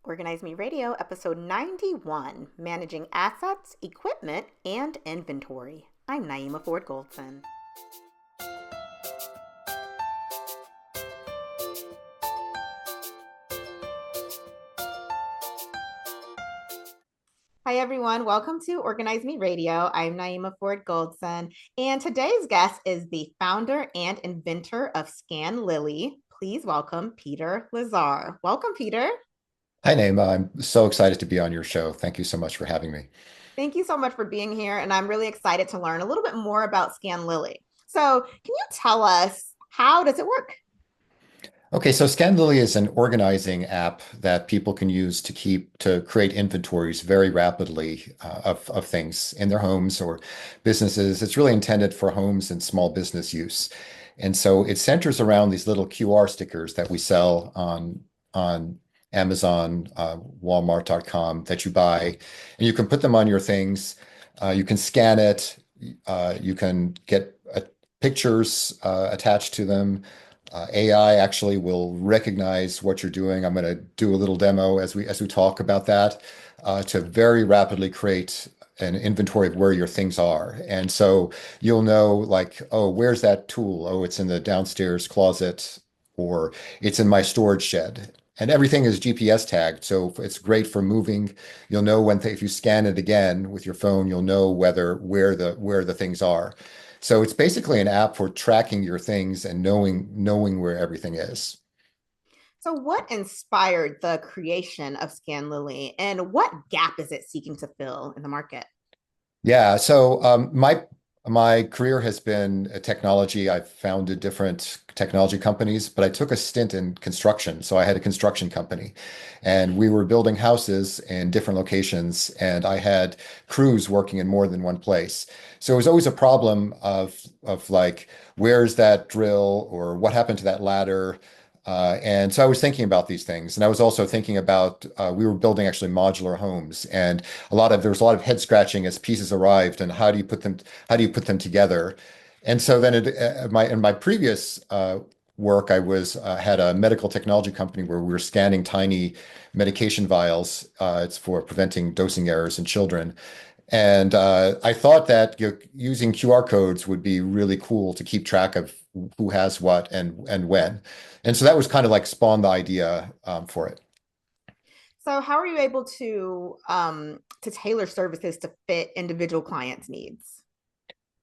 Organize Me Radio, episode 91, Managing Assets, Equipment, and Inventory. I'm Naeemah Ford Goldson. Hi, everyone. Welcome to Organize Me Radio. I'm Naeemah Ford Goldson, and today's guest is the founder and inventor of Scanlily. Please welcome Peter Lazar. Welcome, Peter. Hi, Naeemah. I'm so excited to be on your show. Thank you so much for having me. Thank you so much for being here, and I'm really excited to learn a little bit more about Scanlily. So, can you tell us how does it work? Okay, so Scanlily is an organizing app that people can use to create inventories very rapidly of things in their homes or businesses. It's really intended for homes and small business use. And so it centers around these little QR stickers that we sell on Amazon, Walmart.com that you buy, and you can put them on your things. You can scan it. You can get pictures attached to them. AI actually will recognize what you're doing. I'm going to do a little demo as we talk about that to very rapidly create an inventory of where your things are. And so you'll know like, oh, where's that tool? Oh, it's in the downstairs closet, or it's in my storage shed. And everything is GPS tagged, so it's great for moving. You'll know if you scan it again with your phone, you'll know where the things are. So it's basically an app for tracking your things and knowing where everything is. So, what inspired the creation of Scanlily, and what gap is it seeking to fill in the market? Yeah, so my career has been technology. I've founded different technology companies, but I took a stint in construction. So I had a construction company, and we were building houses in different locations, and I had crews working in more than one place. So it was always a problem of like, where's that drill, or what happened to that ladder? And so I was thinking about these things, and I was also thinking about we were building actually modular homes, and there was a lot of head scratching as pieces arrived, and how do you put them together? And so then in my previous work, I was had a medical technology company where we were scanning tiny medication vials. It's for preventing dosing errors in children. And I thought that using QR codes would be really cool to keep track of who has what and when. And so that was kind of like spawned the idea for it. So, how are you able to tailor services to fit individual clients' needs?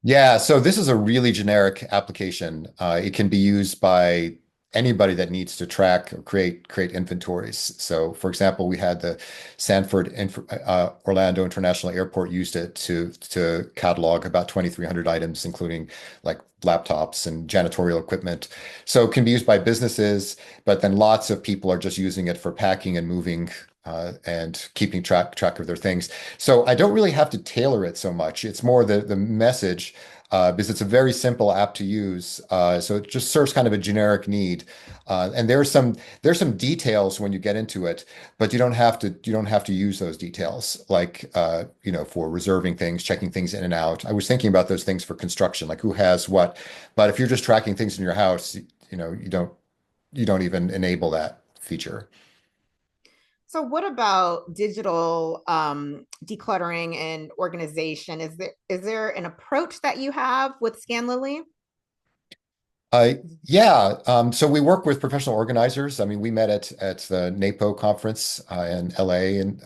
Yeah, so this is a really generic application. It can be used by anybody that needs to track or create inventories. So, for example, we had the Orlando International Airport used it to catalog about 2,300 items, including like laptops and janitorial equipment. So it can be used by businesses, but then lots of people are just using it for packing and moving. And keeping track of their things. So I don't really have to tailor it so much. It's more the message because it's a very simple app to use. So it just serves kind of a generic need. And there's some details when you get into it, but you don't have to use those details like for reserving things, checking things in and out. I was thinking about those things for construction, like who has what. But if you're just tracking things in your house, you don't even enable that feature. So, what about digital decluttering and organization? Is there an approach that you have with Scanlily? Yeah, so we work with professional organizers. I mean, we met at the NAPO conference in LA and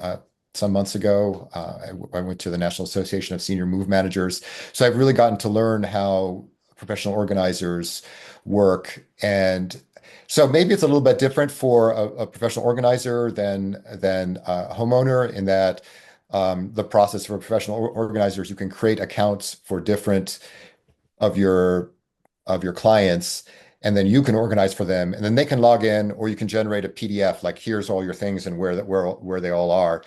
some months ago. I went to the National Association of Senior Move Managers. So I've really gotten to learn how professional organizers work. And so maybe it's a little bit different for a professional organizer than a homeowner in that the process for professional organizers, you can create accounts for different of your clients, and then you can organize for them, and then they can log in, or you can generate a PDF like here's all your things and where they all are.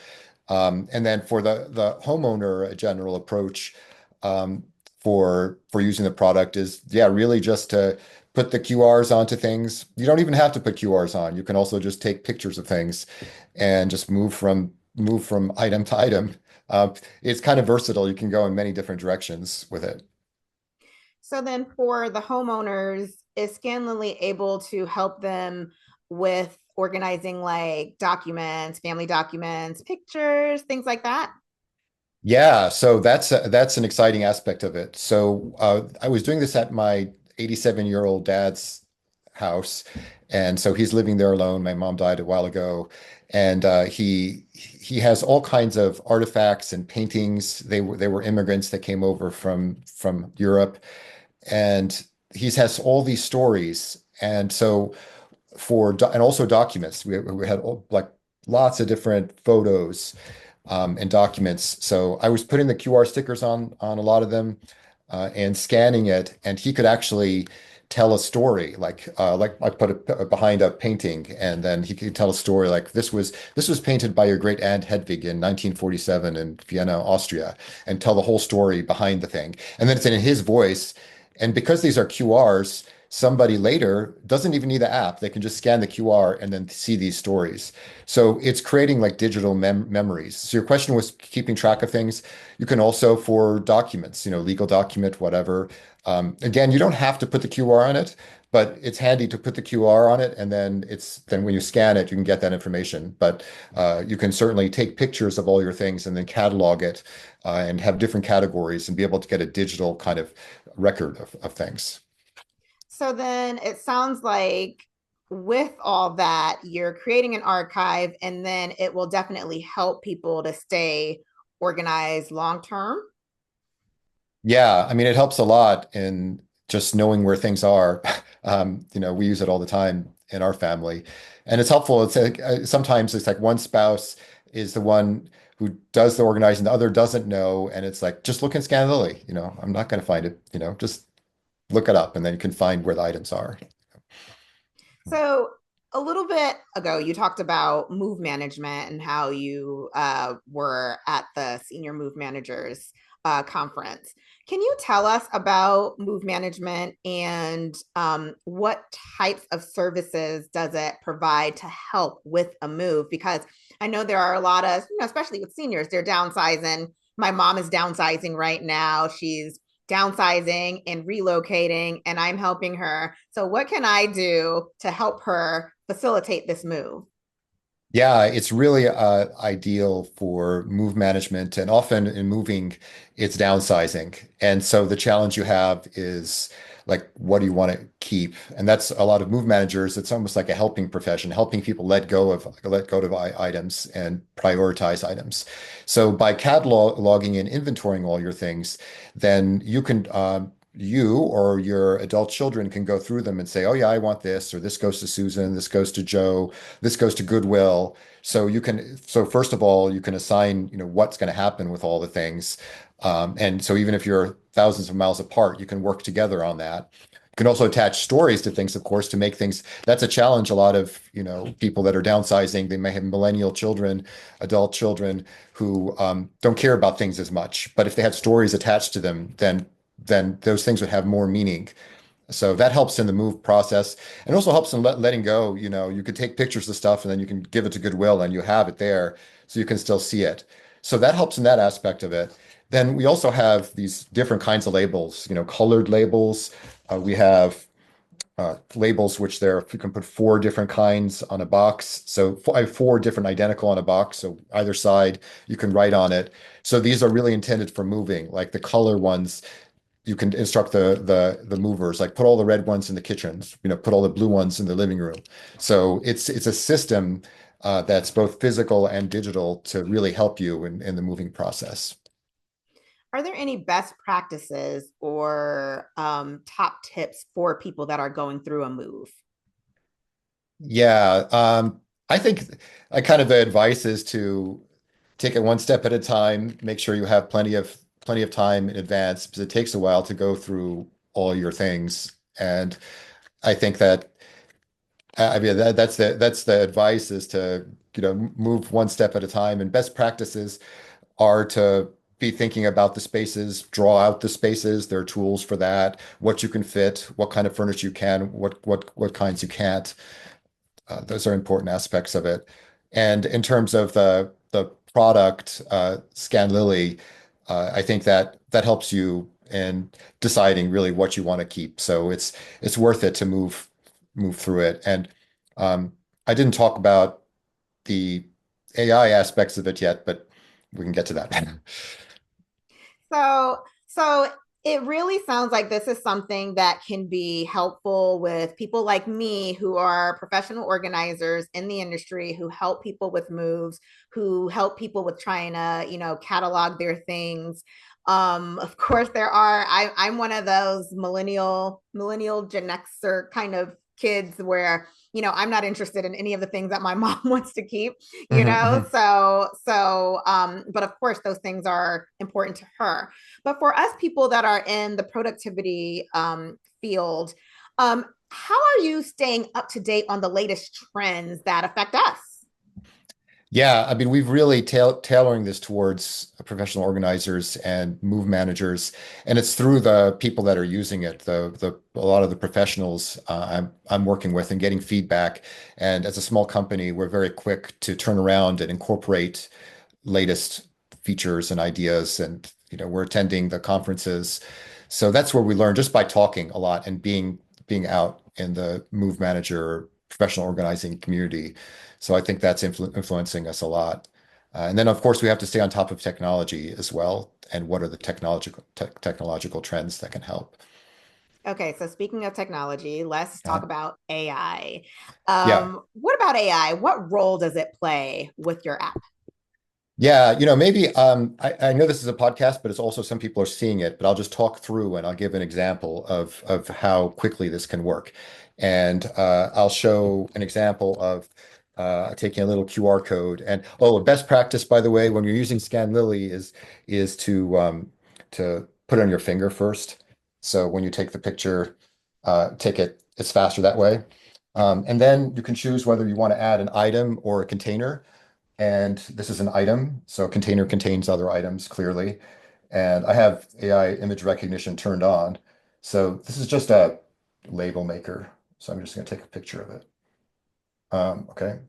And then for the homeowner, a general approach for using the product is yeah, really just to put the QRs onto things. You don't even have to put QRs on. You can also just take pictures of things and just move from item to item. It's kind of versatile. You can go in many different directions with it. So then for the homeowners, is Scanlily able to help them with organizing like documents, family documents, pictures, things like that? Yeah, so that's an exciting aspect of it. So I was doing this at my 87-year-old dad's house, and so he's living there alone. My mom died a while ago, and he has all kinds of artifacts and paintings. They were immigrants that came over from Europe, and he has all these stories. And so and also documents. We had like lots of different photos and documents. So I was putting the QR stickers on a lot of them and scanning it, and he could actually tell a story. Like I put it behind a painting, and then he could tell a story like this was painted by your great aunt Hedwig in 1947 in Vienna, Austria, and tell the whole story behind the thing. And then it's in his voice. And because these are QRs, somebody later doesn't even need the app. They can just scan the QR and then see these stories. So it's creating like digital memories. So your question was keeping track of things. You can also for documents, legal document, whatever. Again, you don't have to put the QR on it, but it's handy to put the QR on it, and then when you scan it, you can get that information. But you can certainly take pictures of all your things and then catalog it and have different categories and be able to get a digital kind of record of things. So then it sounds like with all that, you're creating an archive and then it will definitely help people to stay organized long term. Yeah, I mean, it helps a lot in just knowing where things are. We use it all the time in our family, and it's helpful. It's like sometimes it's like one spouse is the one who does the organizing, the other doesn't know, and it's like just look in Scanlily. I'm not going to find it. Just look it up, and then you can find where the items are. So, a little bit ago, you talked about move management and how you were at the Senior Move Managers conference. Can you tell us about move management and what types of services does it provide to help with a move? Because I know there are a lot of, especially with seniors, they're downsizing. My mom is downsizing right now. She's downsizing and relocating, and I'm helping her. So, what can I do to help her facilitate this move? Yeah, it's really ideal for move management, and often in moving, it's downsizing. And so the challenge you have is like, what do you want to keep? And that's a lot of move managers. It's almost like a helping profession, helping people let go of items and prioritize items. So by cataloging and inventorying all your things, then you or your adult children can go through them and say, oh yeah, I want this, or this goes to Susan, this goes to Joe, this goes to Goodwill. So first of all, you can assign, what's going to happen with all the things. And so even if you're thousands of miles apart, you can work together on that. You can also attach stories to things, of course, to make things. That's a challenge. A lot of, people that are downsizing, they may have millennial children, adult children who don't care about things as much. But if they had stories attached to them, then those things would have more meaning. So that helps in the move process and also helps in letting go. You could take pictures of stuff and then you can give it to Goodwill and you have it there so you can still see it. So that helps in that aspect of it. Then we also have these different kinds of labels, colored labels. We have labels which you can put four different kinds on a box. So I have four different identical on a box. So either side you can write on it. So these are really intended for moving. Like the color ones, you can instruct the movers, like put all the red ones in the kitchens, put all the blue ones in the living room. So it's a system that's both physical and digital to really help you in the moving process. Are there any best practices or top tips for people that are going through a move? Yeah, I think I kind of the advice is to take it one step at a time, make sure you have plenty of time in advance because it takes a while to go through all your things. And I think that I mean that's the advice is to move one step at a time. And best practices are to be thinking about the spaces, draw out the spaces. There are tools for that. What you can fit, what kind of furniture you can, what kinds you can't. Those are important aspects of it. And in terms of the product, Scanlily, I think that helps you in deciding really what you want to keep. So it's worth it to move through it. And um, I didn't talk about the AI aspects of it yet, but we can get to that. So it really sounds like this is something that can be helpful with people like me who are professional organizers in the industry who help people with moves, who help people with trying to, catalog their things. Of course, I'm one of those millennial Gen Xer kind of kids where I'm not interested in any of the things that my mom wants to keep, Mhm, mhm. but of course those things are important to her. But for us people that are in the productivity field, how are you staying up to date on the latest trends that affect us? Yeah, I mean, we've really tailoring this towards professional organizers and move managers, and it's through the people that are using it, the a lot of the professionals I'm working with and getting feedback. And as a small company, we're very quick to turn around and incorporate latest features and ideas, and we're attending the conferences. So that's where we learn just by talking a lot and being out in the move manager professional organizing community. So I think that's influencing us a lot. And then, of course, we have to stay on top of technology as well. And what are the technological trends that can help? Okay, so speaking of technology, let's Uh, talk about AI. yeah. What about AI? What role does it play with your app? Yeah, maybe I know this is a podcast, but it's also some people are seeing it, but I'll just talk through and I'll give an example of how quickly this can work. And I'll show an example of taking a little QR code. And oh, a best practice, by the way, when you're using Scanlily is to put it on your finger first. So when you take the picture, it's faster that way. And then you can choose whether you want to add an item or a container. And this is an item, so a container contains other items clearly. And I have AI image recognition turned on. So this is just a label maker. So I'm just going to take a picture of it. Okay.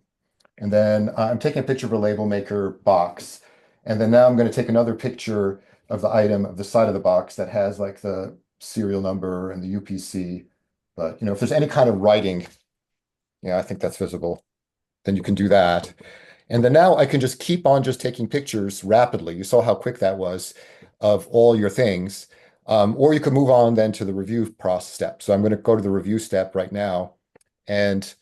And then I'm taking a picture of a label maker box. And then now I'm going to take another picture of the item of the side of the box that has like the serial number and the UPC. But if there's any kind of writing, yeah, I think that's visible. Then you can do that. And then now I can just keep on just taking pictures rapidly. You saw how quick that was of all your things. Or you can move on then to the review process step. So I'm going to go to the review step right now. And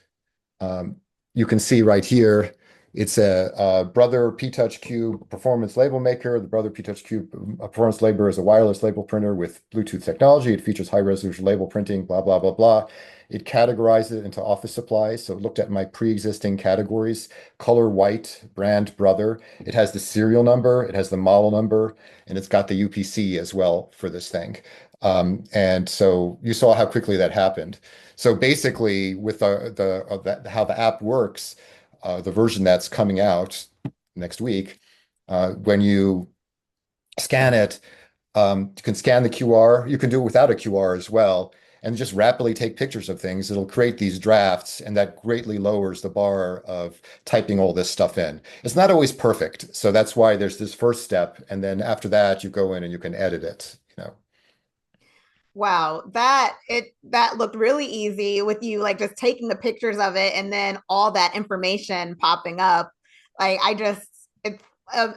um, you can see right here, it's a Brother P-Touch Cube performance label maker. The Brother P-Touch Cube performance labeler is a wireless label printer with Bluetooth technology. It features high resolution label printing, blah, blah, blah, blah. It categorized it into office supplies. So it looked at my pre-existing categories, color white, brand Brother. It has the serial number, it has the model number, and it's got the UPC as well for this thing. And so you saw how quickly that happened. So basically, with how the app works, the version that's coming out next week, when you scan it, you can scan the QR. You can do it without a QR as well, and just rapidly take pictures of things. It'll create these drafts, and that greatly lowers the bar of typing all this stuff in. It's not always perfect, so that's why there's this first step, and then after that, you go in and you can edit it. Wow, that looked really easy with you like just taking the pictures of it and then all that information popping up. Like it's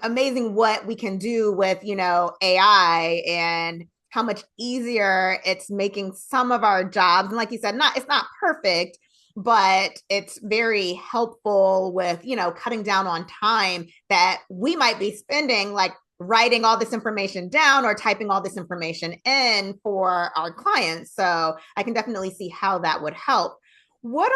amazing what we can do with, AI and how much easier it's making some of our jobs. And like you said, it's not perfect, but it's very helpful with, cutting down on time that we might be spending like writing all this information down or typing all this information in for our clients. So I can definitely see how that would help. What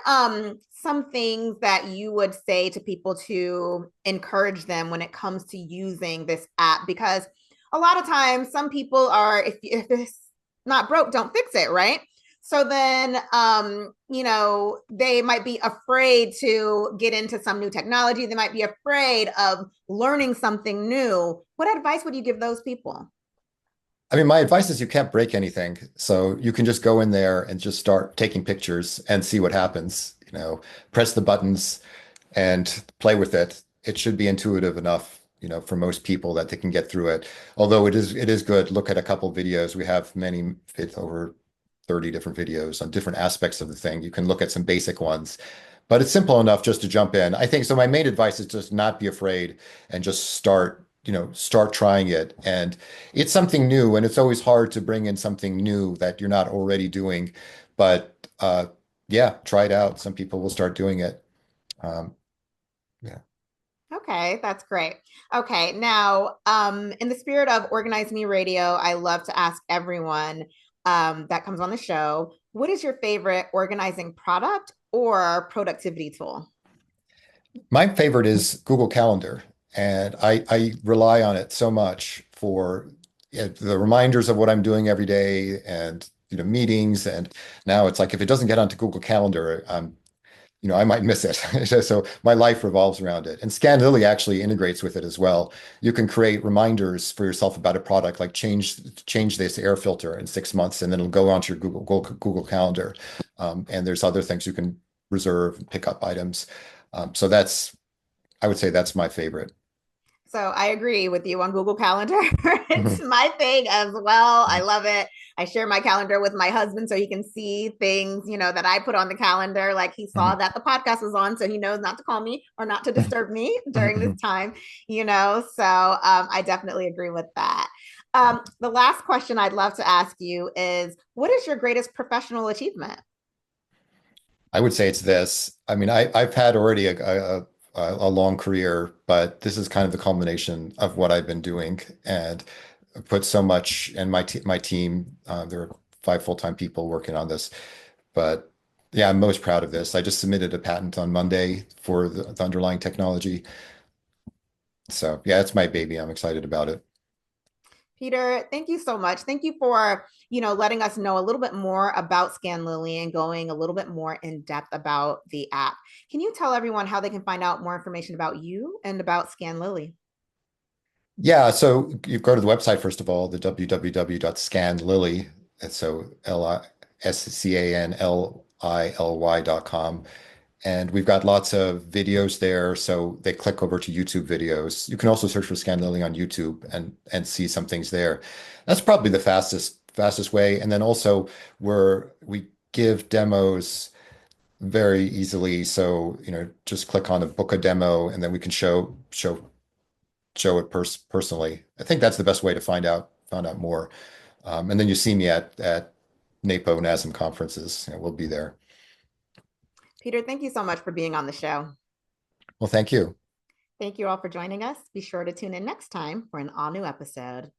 are some things that you would say to people to encourage them when it comes to using this app? Because a lot of times, some people are, if it's not broke, don't fix it, right? So then, they might be afraid to get into some new technology. They might be afraid of learning something new. What advice would you give those people? I mean, my advice is you can't break anything. So you can just go in there and just start taking pictures and see what happens. Press the buttons and play with it. It should be intuitive enough, for most people that they can get through it. Although it is good. Look at a couple of videos. We have over 30 different videos on different aspects of the thing. You can look at some basic ones, but it's simple enough just to jump in. I think so. My main advice is just not be afraid and just start trying it. And it's something new, and it's always hard to bring in something new that you're not already doing. But yeah, try it out. Some people will start doing it. Um, yeah. Okay, that's great. Okay, now, in the spirit of Organize Me Radio, I love to ask everyone that comes on the show, what is your favorite organizing product or productivity tool? My favorite is Google Calendar, and I rely on it so much for the reminders of what I'm doing every day and meetings. And now it's like if it doesn't get onto Google Calendar, I might miss it. So my life revolves around it. And Scanlily actually integrates with it as well. You can create reminders for yourself about a product, like change this air filter in 6 months, and then it'll go onto your Google Calendar. And there's other things you can reserve and pick up items. So I would say that's my favorite. So I agree with you on Google Calendar. It's Mhm. my thing as well. I love it. I share my calendar with my husband so he can see things, that I put on the calendar. Like he saw Mhm. that the podcast was on, so he knows not to call me or not to disturb me during this Mhm. time. So I definitely agree with that. The last question I'd love to ask you is what is your greatest professional achievement? I would say it's this. I mean, I've had already a long career, but this is kind of the culmination of what I've been doing, and I've put so much. And my team, there are 5 full-time people working on this, but yeah, I'm most proud of this. I just submitted a patent on Monday for the underlying technology. So yeah, it's my baby. I'm excited about it. Peter, thank you so much. Thank you for, letting us know a little bit more about Scanlily and going a little bit more in depth about the app. Can you tell everyone how they can find out more information about you and about Scanlily? Yeah, so you go to the website first of all, the www.scanlily, and so Scanlily.com. And we've got lots of videos there, so they click over to YouTube videos. You can also search for Scanlily on YouTube and see some things there. That's probably the fastest way. And then also we give demos very easily. So, just click on a book a demo and then we can show it personally. I think that's the best way to find out more. And then you see me at NAPO NASM conferences. We'll be there. Peter, thank you so much for being on the show. Well, thank you. Thank you all for joining us. Be sure to tune in next time for an all new episode.